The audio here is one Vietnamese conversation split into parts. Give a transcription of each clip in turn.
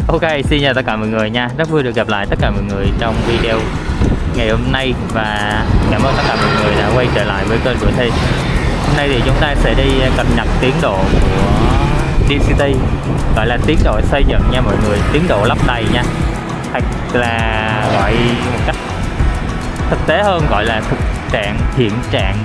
Ok, xin chào tất cả mọi người nha. Rất vui được gặp lại tất cả mọi người trong video ngày hôm nay và cảm ơn tất cả mọi người đã quay trở lại với kênh của Thi. Hôm nay thì chúng ta sẽ đi cập nhật tiến độ của DCT, gọi là tiến độ xây dựng nha mọi người, tiến độ lấp đầy nha. Hoặc là gọi một cách thực tế hơn gọi là thực trạng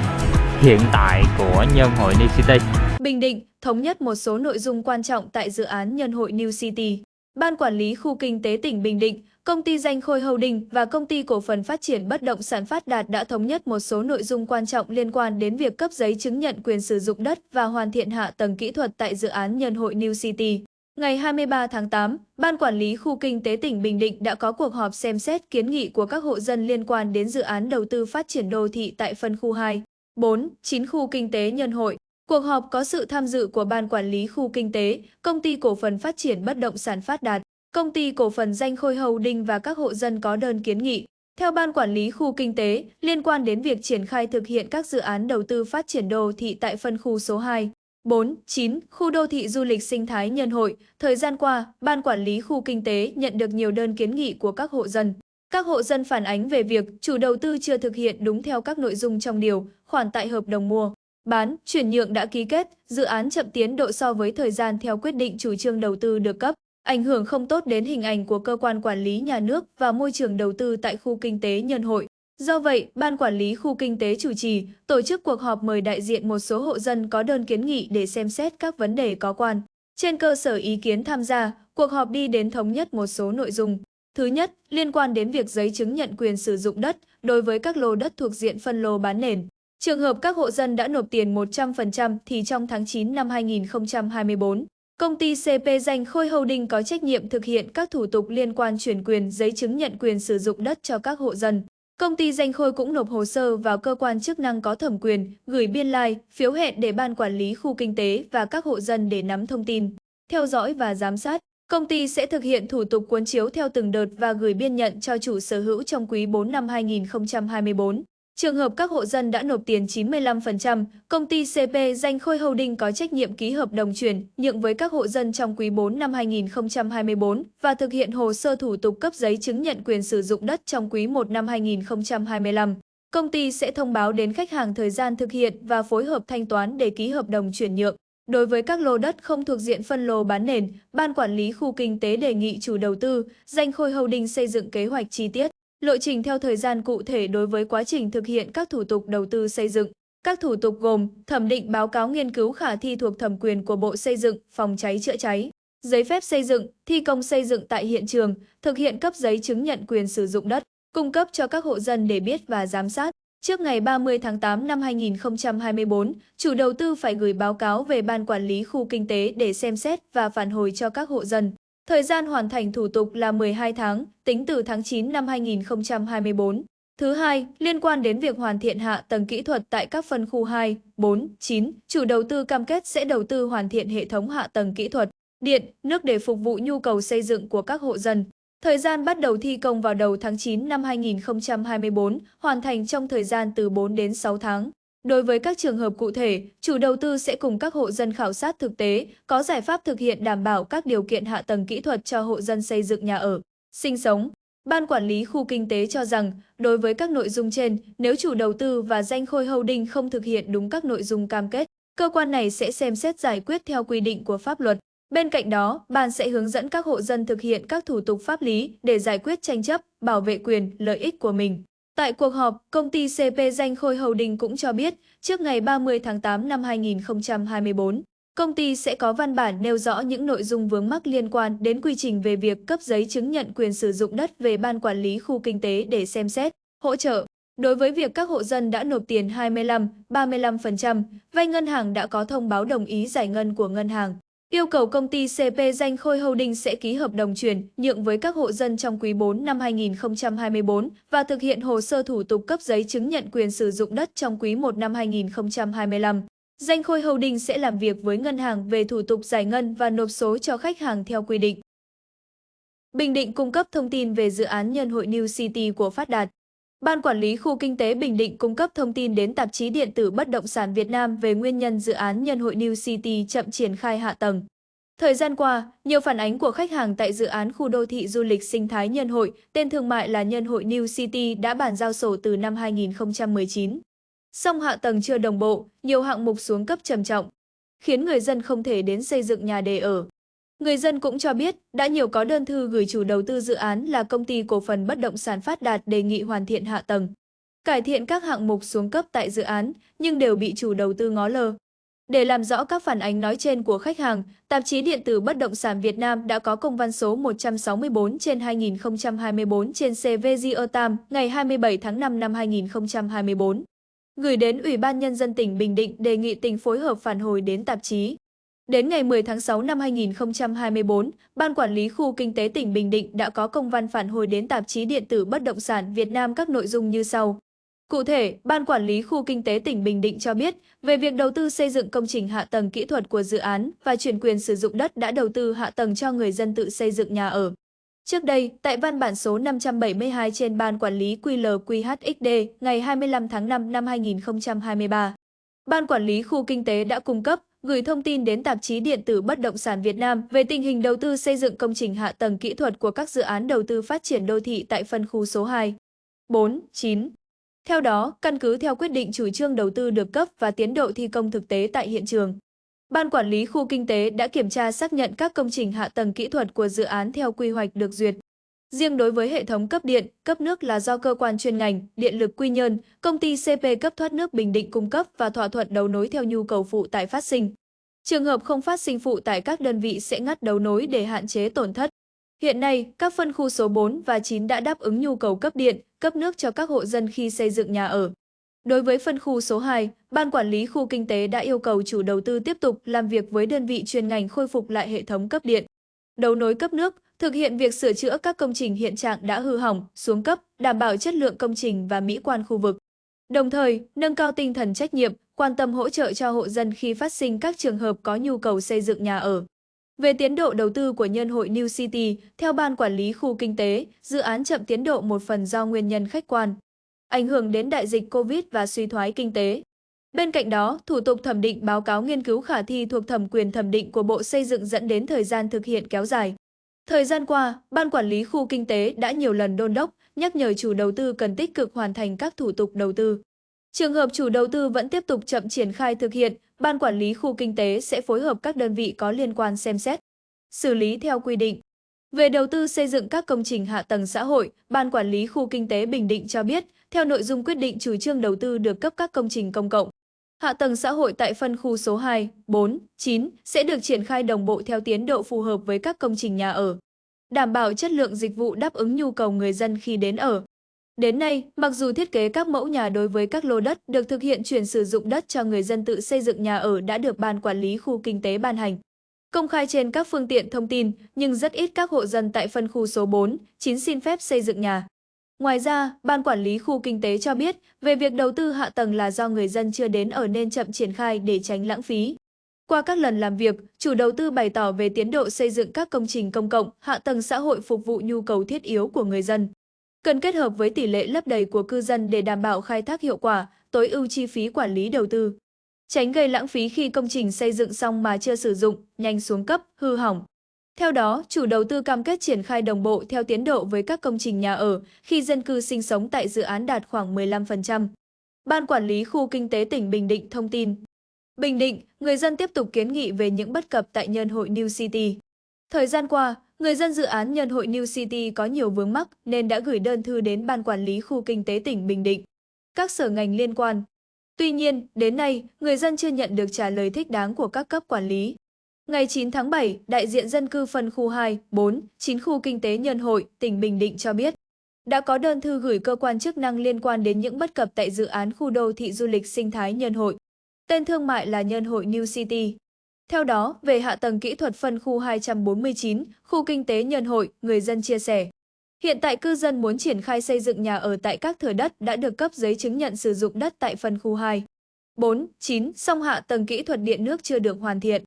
hiện tại của nhân hội New City. Bình Định thống nhất một số nội dung quan trọng tại dự án nhân hội New City. Ban quản lý khu kinh tế tỉnh Bình Định, công ty Danh Khôi Holding và công ty cổ phần phát triển bất động sản Phát Đạt đã thống nhất một số nội dung quan trọng liên quan đến việc cấp giấy chứng nhận quyền sử dụng đất và hoàn thiện hạ tầng kỹ thuật tại dự án nhân hội New City. Ngày 23 tháng 8, Ban quản lý khu kinh tế tỉnh Bình Định đã có cuộc họp xem xét kiến nghị của các hộ dân liên quan đến dự án đầu tư phát triển đô thị tại phân khu 2, 4, 9 khu kinh tế nhân hội. Cuộc họp có sự tham dự của Ban quản lý khu kinh tế, công ty cổ phần phát triển bất động sản Phát Đạt, công ty cổ phần Danh Khôi Holding và các hộ dân có đơn kiến nghị. Theo Ban quản lý khu kinh tế, liên quan đến việc triển khai thực hiện các dự án đầu tư phát triển đô thị tại phân khu số 2, 4, 9, khu đô thị du lịch sinh thái Nhân Hội, thời gian qua, Ban quản lý khu kinh tế nhận được nhiều đơn kiến nghị của các hộ dân. Các hộ dân phản ánh về việc chủ đầu tư chưa thực hiện đúng theo các nội dung trong điều, khoản tại hợp đồng mua bán, chuyển nhượng đã ký kết, dự án chậm tiến độ so với thời gian theo quyết định chủ trương đầu tư được cấp, ảnh hưởng không tốt đến hình ảnh của cơ quan quản lý nhà nước và môi trường đầu tư tại khu kinh tế Nhân Hội. Do vậy, Ban quản lý khu kinh tế chủ trì, tổ chức cuộc họp mời đại diện một số hộ dân có đơn kiến nghị để xem xét các vấn đề có quan. Trên cơ sở ý kiến tham gia, cuộc họp đi đến thống nhất một số nội dung. Thứ nhất, liên quan đến việc giấy chứng nhận quyền sử dụng đất đối với các lô đất thuộc diện phân lô bán nền. Trường hợp các hộ dân đã nộp tiền 100% thì trong tháng 9 năm 2024, công ty CP Danh Khôi Holding có trách nhiệm thực hiện các thủ tục liên quan chuyển quyền giấy chứng nhận quyền sử dụng đất cho các hộ dân. Công ty Danh Khôi cũng nộp hồ sơ vào cơ quan chức năng có thẩm quyền, gửi biên lai, phiếu hẹn để Ban quản lý khu kinh tế và các hộ dân để nắm thông tin, theo dõi và giám sát. Công ty sẽ thực hiện thủ tục cuốn chiếu theo từng đợt và gửi biên nhận cho chủ sở hữu trong quý 4 năm 2024. Trường hợp các hộ dân đã nộp tiền 95%, công ty CP Danh Khôi Holding có trách nhiệm ký hợp đồng chuyển nhượng với các hộ dân trong quý 4 năm 2024 và thực hiện hồ sơ thủ tục cấp giấy chứng nhận quyền sử dụng đất trong quý 1 năm 2025. Công ty sẽ thông báo đến khách hàng thời gian thực hiện và phối hợp thanh toán để ký hợp đồng chuyển nhượng. Đối với các lô đất không thuộc diện phân lô bán nền, Ban quản lý khu kinh tế đề nghị chủ đầu tư, Danh Khôi Holding xây dựng kế hoạch chi tiết, lộ trình theo thời gian cụ thể đối với quá trình thực hiện các thủ tục đầu tư xây dựng. Các thủ tục gồm thẩm định báo cáo nghiên cứu khả thi thuộc thẩm quyền của Bộ Xây dựng, Phòng cháy chữa cháy, giấy phép xây dựng, thi công xây dựng tại hiện trường, thực hiện cấp giấy chứng nhận quyền sử dụng đất, cung cấp cho các hộ dân để biết và giám sát. Trước ngày 30 tháng 8 năm 2024, chủ đầu tư phải gửi báo cáo về Ban quản lý khu kinh tế để xem xét và phản hồi cho các hộ dân. Thời gian hoàn thành thủ tục là 12 tháng, tính từ tháng 9 năm 2024. Thứ hai, liên quan đến việc hoàn thiện hạ tầng kỹ thuật tại các phân khu 2, 4, 9, chủ đầu tư cam kết sẽ đầu tư hoàn thiện hệ thống hạ tầng kỹ thuật, điện, nước để phục vụ nhu cầu xây dựng của các hộ dân. Thời gian bắt đầu thi công vào đầu tháng 9 năm 2024, hoàn thành trong thời gian từ 4 đến 6 tháng. Đối với các trường hợp cụ thể, chủ đầu tư sẽ cùng các hộ dân khảo sát thực tế, có giải pháp thực hiện đảm bảo các điều kiện hạ tầng kỹ thuật cho hộ dân xây dựng nhà ở, sinh sống. Ban quản lý khu kinh tế cho rằng, đối với các nội dung trên, nếu chủ đầu tư và Danh Khôi Holding không thực hiện đúng các nội dung cam kết, cơ quan này sẽ xem xét giải quyết theo quy định của pháp luật. Bên cạnh đó, Ban sẽ hướng dẫn các hộ dân thực hiện các thủ tục pháp lý để giải quyết tranh chấp, bảo vệ quyền, lợi ích của mình. Tại cuộc họp, công ty CP Danh Khôi Holding cũng cho biết, trước ngày 30 tháng 8 năm 2024, công ty sẽ có văn bản nêu rõ những nội dung vướng mắc liên quan đến quy trình về việc cấp giấy chứng nhận quyền sử dụng đất về Ban quản lý khu kinh tế để xem xét, hỗ trợ. Đối với việc các hộ dân đã nộp tiền 25, 35%, vay ngân hàng đã có thông báo đồng ý giải ngân của ngân hàng. Yêu cầu công ty CP Danh Khôi Holding sẽ ký hợp đồng chuyển nhượng với các hộ dân trong quý 4 năm 2024 và thực hiện hồ sơ thủ tục cấp giấy chứng nhận quyền sử dụng đất trong quý 1 năm 2025. Danh Khôi Holding sẽ làm việc với ngân hàng về thủ tục giải ngân và nộp số cho khách hàng theo quy định. Bình Định cung cấp thông tin về dự án nhân hội New City của Phát Đạt. Ban quản lý khu kinh tế Bình Định cung cấp thông tin đến tạp chí điện tử Bất động sản Việt Nam về nguyên nhân dự án nhân hội New City chậm triển khai hạ tầng. Thời gian qua, nhiều phản ánh của khách hàng tại dự án khu đô thị du lịch sinh thái Nhân Hội, tên thương mại là Nhân Hội New City đã bàn giao sổ từ năm 2019. Song hạ tầng chưa đồng bộ, nhiều hạng mục xuống cấp trầm trọng, khiến người dân không thể đến xây dựng nhà để ở. Người dân cũng cho biết đã nhiều có đơn thư gửi chủ đầu tư dự án là Công ty Cổ phần Bất động sản Phát Đạt đề nghị hoàn thiện hạ tầng, cải thiện các hạng mục xuống cấp tại dự án nhưng đều bị chủ đầu tư ngó lơ. Để làm rõ các phản ánh nói trên của khách hàng, tạp chí điện tử Bất động sản Việt Nam đã có công văn số 164/2024 trên CVJO Tam ngày 27 tháng 5 năm 2024, gửi đến Ủy ban Nhân dân tỉnh Bình Định đề nghị tỉnh phối hợp phản hồi đến tạp chí. Đến ngày 10 tháng 6 năm 2024, Ban Quản lý Khu Kinh tế tỉnh Bình Định đã có công văn phản hồi đến tạp chí điện tử Bất động sản Việt Nam các nội dung như sau. Cụ thể, Ban Quản lý Khu Kinh tế tỉnh Bình Định cho biết về việc đầu tư xây dựng công trình hạ tầng kỹ thuật của dự án và chuyển quyền sử dụng đất đã đầu tư hạ tầng cho người dân tự xây dựng nhà ở. Trước đây, tại văn bản số 572 trên Ban Quản lý QL-QHXD ngày 25 tháng 5 năm 2023, Ban Quản lý Khu Kinh tế đã cung cấp, gửi thông tin đến tạp chí điện tử Bất động sản Việt Nam về tình hình đầu tư xây dựng công trình hạ tầng kỹ thuật của các dự án đầu tư phát triển đô thị tại phân khu số 2, 4, 9. Theo đó, căn cứ theo quyết định chủ trương đầu tư được cấp và tiến độ thi công thực tế tại hiện trường, Ban Quản lý Khu Kinh tế đã kiểm tra xác nhận các công trình hạ tầng kỹ thuật của dự án theo quy hoạch được duyệt. Riêng đối với hệ thống cấp điện, cấp nước là do cơ quan chuyên ngành, Điện lực Quy Nhơn, công ty CP cấp thoát nước Bình Định cung cấp và thỏa thuận đấu nối theo nhu cầu phụ tải phát sinh. Trường hợp không phát sinh phụ tải các đơn vị sẽ ngắt đấu nối để hạn chế tổn thất. Hiện nay, các phân khu số 4 và 9 đã đáp ứng nhu cầu cấp điện, cấp nước cho các hộ dân khi xây dựng nhà ở. Đối với phân khu số 2, Ban Quản lý Khu Kinh tế đã yêu cầu chủ đầu tư tiếp tục làm việc với đơn vị chuyên ngành khôi phục lại hệ thống cấp điện, đấu nối cấp nước, thực hiện việc sửa chữa các công trình hiện trạng đã hư hỏng, xuống cấp, đảm bảo chất lượng công trình và mỹ quan khu vực. Đồng thời, nâng cao tinh thần trách nhiệm, quan tâm hỗ trợ cho hộ dân khi phát sinh các trường hợp có nhu cầu xây dựng nhà ở. Về tiến độ đầu tư của Nhân Hội New City, theo Ban Quản lý Khu Kinh tế, dự án chậm tiến độ một phần do nguyên nhân khách quan, ảnh hưởng đến đại dịch Covid và suy thoái kinh tế. Bên cạnh đó, thủ tục thẩm định báo cáo nghiên cứu khả thi thuộc thẩm quyền thẩm định của Bộ Xây dựng dẫn đến thời gian thực hiện kéo dài. Thời gian qua, Ban Quản lý Khu Kinh tế đã nhiều lần đôn đốc, nhắc nhở chủ đầu tư cần tích cực hoàn thành các thủ tục đầu tư. Trường hợp chủ đầu tư vẫn tiếp tục chậm triển khai thực hiện, Ban Quản lý Khu Kinh tế sẽ phối hợp các đơn vị có liên quan xem xét, xử lý theo quy định. Về đầu tư xây dựng các công trình hạ tầng xã hội, Ban Quản lý Khu Kinh tế Bình Định cho biết, theo nội dung quyết định chủ trương đầu tư được cấp các công trình công cộng, hạ tầng xã hội tại phân khu số 2, 4, 9 sẽ được triển khai đồng bộ theo tiến độ phù hợp với các công trình nhà ở, đảm bảo chất lượng dịch vụ đáp ứng nhu cầu người dân khi đến ở. Đến nay, mặc dù thiết kế các mẫu nhà đối với các lô đất được thực hiện chuyển sử dụng đất cho người dân tự xây dựng nhà ở đã được Ban Quản lý Khu Kinh tế ban hành, công khai trên các phương tiện thông tin, nhưng rất ít các hộ dân tại phân khu số 4, 9 xin phép xây dựng nhà. Ngoài ra, Ban Quản lý Khu Kinh tế cho biết về việc đầu tư hạ tầng là do người dân chưa đến ở nên chậm triển khai để tránh lãng phí. Qua các lần làm việc, chủ đầu tư bày tỏ về tiến độ xây dựng các công trình công cộng, hạ tầng xã hội phục vụ nhu cầu thiết yếu của người dân. Cần kết hợp với tỷ lệ lấp đầy của cư dân để đảm bảo khai thác hiệu quả, tối ưu chi phí quản lý đầu tư, tránh gây lãng phí khi công trình xây dựng xong mà chưa sử dụng, nhanh xuống cấp, hư hỏng. Theo đó, chủ đầu tư cam kết triển khai đồng bộ theo tiến độ với các công trình nhà ở khi dân cư sinh sống tại dự án đạt khoảng 15%. Ban Quản lý Khu Kinh tế tỉnh Bình Định thông tin. Bình Định, người dân tiếp tục kiến nghị về những bất cập tại Nhân Hội New City. Thời gian qua, người dân dự án Nhân Hội New City có nhiều vướng mắc nên đã gửi đơn thư đến Ban Quản lý Khu Kinh tế tỉnh Bình Định, các sở ngành liên quan. Tuy nhiên, đến nay, người dân chưa nhận được trả lời thích đáng của các cấp quản lý. Ngày 9 tháng 7, đại diện dân cư phân khu 2, 4, 9 khu kinh tế Nhân Hội, tỉnh Bình Định cho biết, đã có đơn thư gửi cơ quan chức năng liên quan đến những bất cập tại dự án khu đô thị du lịch sinh thái Nhân Hội. Tên thương mại là Nhân Hội New City. Theo đó, về hạ tầng kỹ thuật phân khu 249, khu kinh tế Nhân Hội, người dân chia sẻ. Hiện tại cư dân muốn triển khai xây dựng nhà ở tại các thửa đất đã được cấp giấy chứng nhận sử dụng đất tại phân khu 2, 4, 9, song hạ tầng kỹ thuật điện nước chưa được hoàn thiện.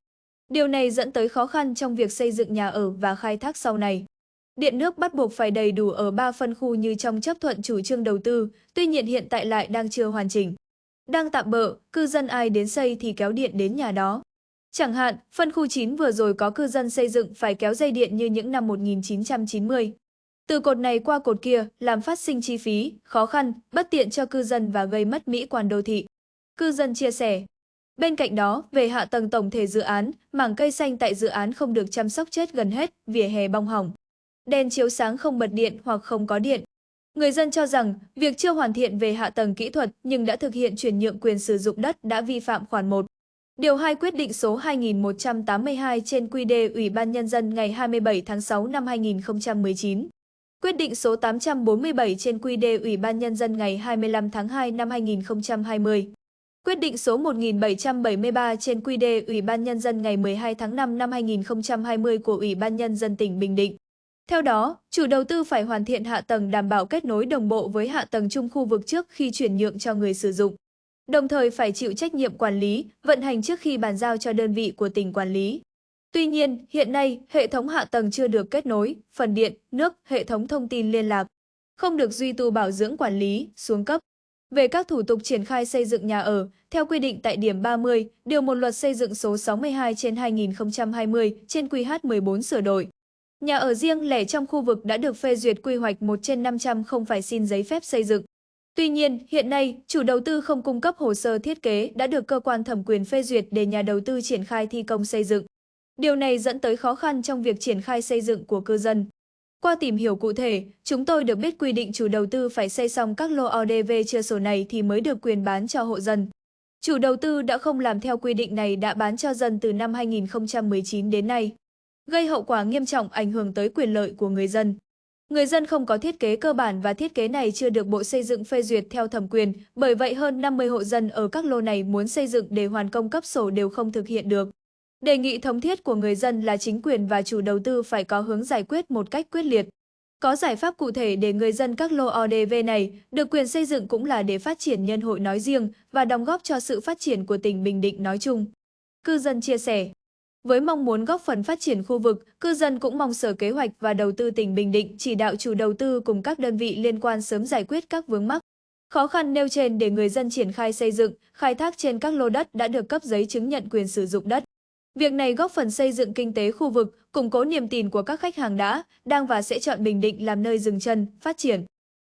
Điều này dẫn tới khó khăn trong việc xây dựng nhà ở và khai thác sau này. Điện nước bắt buộc phải đầy đủ ở 3 phân khu như trong chấp thuận chủ trương đầu tư, tuy nhiên hiện tại lại đang chưa hoàn chỉnh. Đang tạm bợ, cư dân ai đến xây thì kéo điện đến nhà đó. Chẳng hạn, phân khu 9 vừa rồi có cư dân xây dựng phải kéo dây điện như những năm 1990. Từ cột này qua cột kia, làm phát sinh chi phí, khó khăn, bất tiện cho cư dân và gây mất mỹ quan đô thị. Cư dân chia sẻ. Bên cạnh đó, về hạ tầng tổng thể dự án, mảng cây xanh tại dự án không được chăm sóc chết gần hết, vỉa hè bong hỏng. Đèn chiếu sáng không bật điện hoặc không có điện. Người dân cho rằng, việc chưa hoàn thiện về hạ tầng kỹ thuật nhưng đã thực hiện chuyển nhượng quyền sử dụng đất đã vi phạm khoản 1. Điều 2 quyết định số 2182 trên QĐ Ủy ban Nhân dân ngày 27 tháng 6 năm 2019. Quyết định số 847 trên QĐ Ủy ban Nhân dân ngày 25 tháng 2 năm 2020. Quyết định số 1773 trên QĐ Ủy ban Nhân dân ngày 12 tháng 5 năm 2020 của Ủy ban Nhân dân tỉnh Bình Định. Theo đó, chủ đầu tư phải hoàn thiện hạ tầng đảm bảo kết nối đồng bộ với hạ tầng chung khu vực trước khi chuyển nhượng cho người sử dụng. Đồng thời phải chịu trách nhiệm quản lý, vận hành trước khi bàn giao cho đơn vị của tỉnh quản lý. Tuy nhiên, hiện nay, hệ thống hạ tầng chưa được kết nối, phần điện, nước, hệ thống thông tin liên lạc, không được duy tu bảo dưỡng quản lý, xuống cấp. Về các thủ tục triển khai xây dựng nhà ở, theo quy định tại điểm 30, điều 1 Luật Xây dựng số 62 trên 2020 trên QH14 sửa đổi. Nhà ở riêng lẻ trong khu vực đã được phê duyệt quy hoạch 1 trên 500 không phải xin giấy phép xây dựng. Tuy nhiên, hiện nay, chủ đầu tư không cung cấp hồ sơ thiết kế đã được cơ quan thẩm quyền phê duyệt để nhà đầu tư triển khai thi công xây dựng. Điều này dẫn tới khó khăn trong việc triển khai xây dựng của cư dân. Qua tìm hiểu cụ thể, chúng tôi được biết quy định chủ đầu tư phải xây xong các lô ODV chưa sổ này thì mới được quyền bán cho hộ dân. Chủ đầu tư đã không làm theo quy định này đã bán cho dân từ năm 2019 đến nay, gây hậu quả nghiêm trọng ảnh hưởng tới quyền lợi của người dân. Người dân không có thiết kế cơ bản và thiết kế này chưa được Bộ Xây dựng phê duyệt theo thẩm quyền, bởi vậy hơn 50 hộ dân ở các lô này muốn xây dựng để hoàn công cấp sổ đều không thực hiện được. Đề nghị thống thiết của người dân là chính quyền và chủ đầu tư phải có hướng giải quyết một cách quyết liệt. Có giải pháp cụ thể để người dân các lô ODV này được quyền xây dựng cũng là để phát triển nhân hội nói riêng và đóng góp cho sự phát triển của tỉnh Bình Định nói chung. Cư dân chia sẻ. Với mong muốn góp phần phát triển khu vực, cư dân cũng mong Sở Kế hoạch và Đầu tư tỉnh Bình Định chỉ đạo chủ đầu tư cùng các đơn vị liên quan sớm giải quyết các vướng mắc, khó khăn nêu trên để người dân triển khai xây dựng, khai thác trên các lô đất đã được cấp giấy chứng nhận quyền sử dụng đất. Việc này góp phần xây dựng kinh tế khu vực, củng cố niềm tin của các khách hàng đã, đang và sẽ chọn Bình Định làm nơi dừng chân, phát triển.